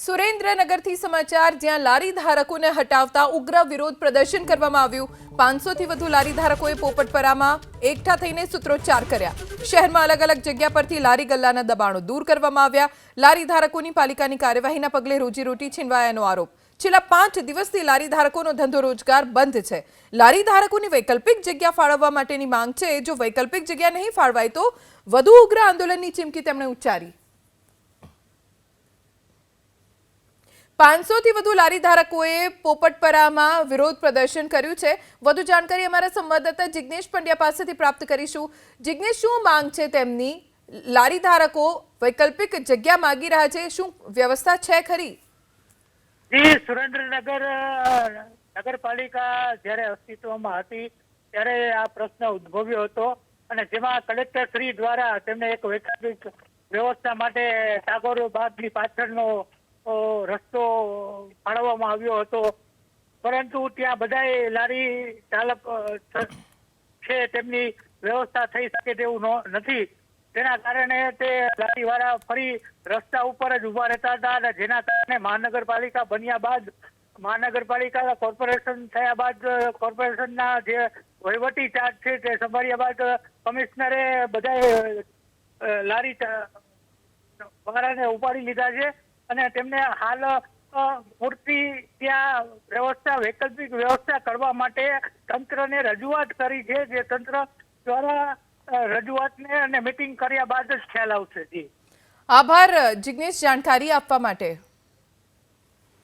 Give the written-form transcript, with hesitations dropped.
સુરેન્દ્રનગરથી સમાચાર જ્યાં લારી ધારકોને હટાવતા ઉગ્ર વિરોધ પ્રદર્શન કરવામાં આવ્યું 500 થી વધુ લારી ધારકોએ પોપટપરામાં એકઠા થઈને સૂત્રોચ્ચાર કર્યા શહેરમાં અલગ અલગ જગ્યા પરથી લારી ગલ્લાના દબાણો દૂર કરવામાં આવ્યા લારી ધારકોની પાલિકાની કાર્યવાહીના પગલે રોજીરોટી છીનવાયાનો આરોપ છેલ્લા 5 દિવસથી લારી ધારકોનો ધંધો રોજગાર બંધ છે લારી ધારકોની વૈકલ્પિક જગ્યા ફાળવવા માટેની માંગ છે જો વૈકલ્પિક જગ્યા નહીં ફાળવાય તો વધુ ઉગ્ર આંદોલનની ચીમકી તેમણે ઉચ્ચારી 500 થી વધુ લારી ધારકોએ પોપટપરામાં વિરોધ પ્રદર્શન કર્યું છે વધુ જાણકારી અમારા સંવાદદાતા જિગ્નેશ પંડ્યા પાસેથી પ્રાપ્ત કરીશું જિગ્નેશ શું માંગ છે તેમની લારી ધારકો વૈકલ્પિક જગ્યા માંગી રહ્યા છે શું વ્યવસ્થા છે ખરી જી સુરેન્દ્રનગર નગરપાલિકા જ્યારે અસ્તિત્વમાં હતી ત્યારે આ પ્રશ્ન ઉદ્ભવ્યો હતો અને જેમાં કલેક્ટર શ્રી દ્વારા તેમને એક વૈકલ્પિક વ્યવસ્થા માટે ટાગોર બાગની પાછળનો રસ્તો ફાળવવામાં આવ્યો હતો પરંતુ ત્યાં બધાએ લારી ચાલક છે તેમની વ્યવસ્થા થઈ શકે તેવું નથી તેના કારણે તે લારીવાળા ફરી રસ્તા ઉપર જ ઉભા રહેતા હતા અને જેના કારણે મહાનગરપાલિકા બન્યા બાદ મહાનગરપાલિકા કોર્પોરેશન થયા બાદ કોર્પોરેશનના જે વહીવટી ચાર્જ છે તે સંભાળ્યા બાદ કમિશનરે બધાએ લારી વાળાને ઉપાડી લીધા છે અને તેમને હાલ પૂરતી ત્યાં વ્યવસ્થા વૈકલ્પિક વ્યવસ્થા કરવા માટે તંત્રને રજૂઆત કરી છે જે તંત્ર દ્વારા રજૂઆતને અને મીટિંગ કર્યા બાદ જ ખ્યાલ આવશે જી આભાર જિગ્નેશ જાણકારી આપવા માટે